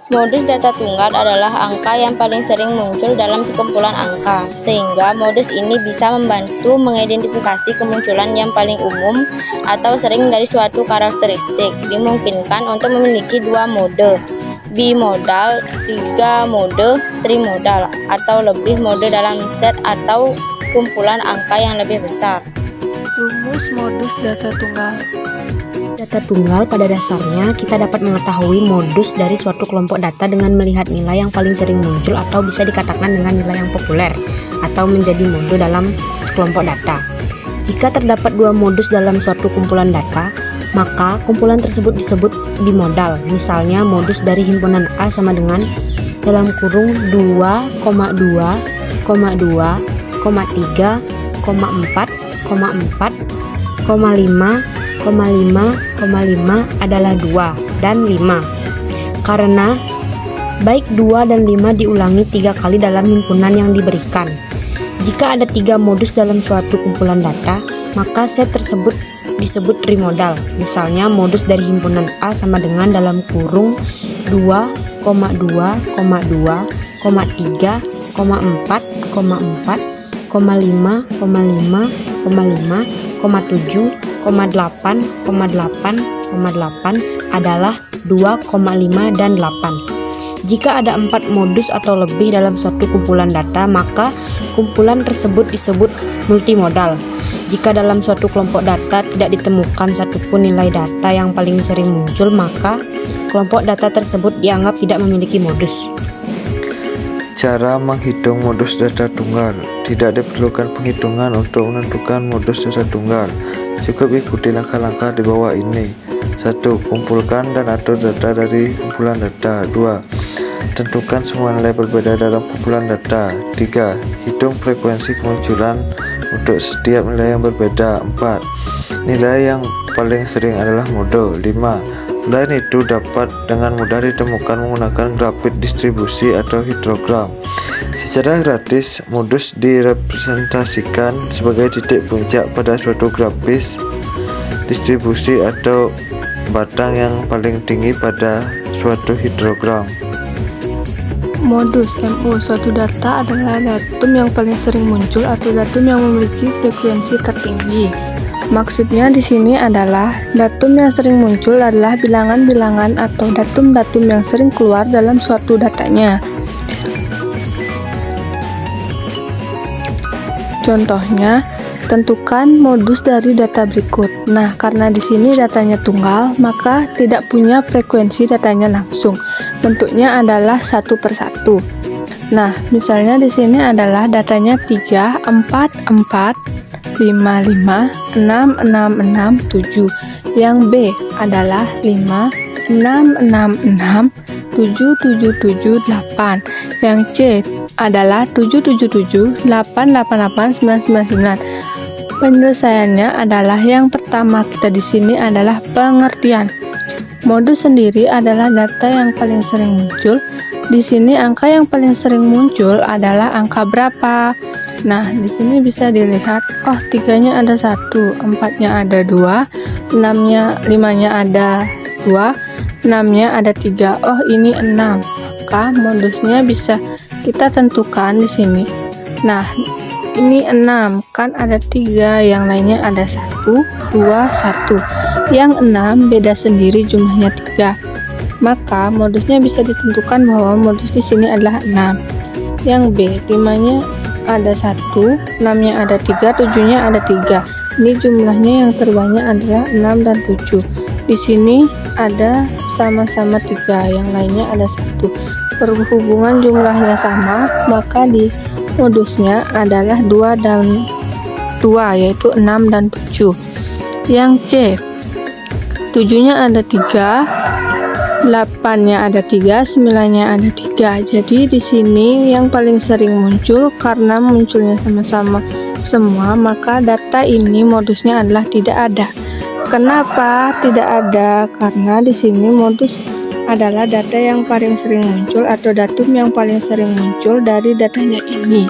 Modus data tunggal adalah angka yang paling sering muncul dalam sekumpulan angka, sehingga modus ini bisa membantu mengidentifikasi kemunculan yang paling umum atau sering dari suatu karakteristik. Dimungkinkan untuk memiliki dua mode, bimodal, tiga mode, trimodal, atau lebih mode dalam set atau kumpulan angka yang lebih besar. Rumus modus data tunggal. Data tunggal pada dasarnya kita dapat mengetahui modus dari suatu kelompok data dengan melihat nilai yang paling sering muncul atau bisa dikatakan dengan nilai yang populer atau menjadi mode dalam sekelompok data. Jika terdapat dua modus dalam suatu kumpulan data, maka kumpulan tersebut disebut bimodal. Misalnya modus dari himpunan A sama dengan dalam kurung 2,2, 2,3, 4,4, 5 adalah 2 dan 5 karena baik 2 dan 5 diulangi 3 kali dalam himpunan yang diberikan. Jika ada 3 modus dalam suatu kumpulan data, maka set tersebut disebut trimodal. Misalnya modus dari himpunan A sama dengan dalam kurung 2,2, 3, 4,4, 5, 8,8 adalah 2,5 dan 8. Jika ada 4 modus atau lebih dalam suatu kumpulan data, maka kumpulan tersebut disebut multimodal. Jika dalam suatu kelompok data tidak ditemukan satupun nilai data yang paling sering muncul, maka kelompok data tersebut dianggap tidak memiliki modus. Cara menghitung modus data tunggal. Tidak diperlukan penghitungan untuk menentukan modus data tunggal. Cukup ikuti langkah-langkah di bawah ini. 1. Kumpulkan dan atur data dari kumpulan data. 2. Tentukan semua nilai berbeda dalam kumpulan data. 3. Hitung frekuensi kemunculan untuk setiap nilai yang berbeda. 4. Nilai yang paling sering adalah mode. 5. Selain itu dapat dengan mudah ditemukan menggunakan grafik distribusi atau histogram. Secara gratis, modus direpresentasikan sebagai titik puncak pada suatu grafis distribusi atau batang yang paling tinggi pada suatu histogram. Modus MO. Suatu data adalah datum yang paling sering muncul atau datum yang memiliki frekuensi tertinggi. Maksudnya di sini adalah datum yang sering muncul adalah bilangan-bilangan atau datum-datum yang sering keluar dalam suatu datanya. Contohnya, tentukan modus dari data berikut. Nah, karena di sini datanya tunggal, maka tidak punya frekuensi datanya langsung. Bentuknya adalah satu per satu. Nah, misalnya di sini adalah datanya 3, 4, 4, 5, 5, 6, 6, 6, 7. Yang B adalah 5, 6, 6, 6, 7, 7, 7, 8. Yang C adalah 777 888 999. Penyelesaiannya adalah yang pertama kita di sini adalah pengertian. Modus sendiri adalah data yang paling sering muncul. Di sini angka yang paling sering muncul adalah angka berapa? Nah, di sini bisa dilihat, oh 3-nya ada 1, 4-nya ada 2, 6-nya 5-nya ada 2, 6-nya ada 3. Oh, ini 6. Maka modusnya bisa kita tentukan di sini. Nah, ini 6 kan ada 3, yang lainnya ada 1, 2, 1. Yang 6 beda sendiri jumlahnya 3. Maka modusnya bisa ditentukan bahwa modus di sini adalah 6. Yang B, 5-nya ada 1, 6-nya ada 3, 7-nya ada 3. Ini jumlahnya yang terbanyak adalah 6 dan 7. Di sini ada sama-sama 3, yang lainnya ada 1. Berhubungan jumlahnya sama, maka di modusnya adalah 2 dan 2, yaitu 6 dan 7. Yang C, 7-nya ada 3, 8-nya ada 3, 9-nya ada 3. Jadi di sini yang paling sering muncul karena munculnya sama-sama semua, maka data ini modusnya adalah tidak ada. Kenapa tidak ada? Karena di sini modus adalah data yang paling sering muncul atau datum yang paling sering muncul dari datanya ini.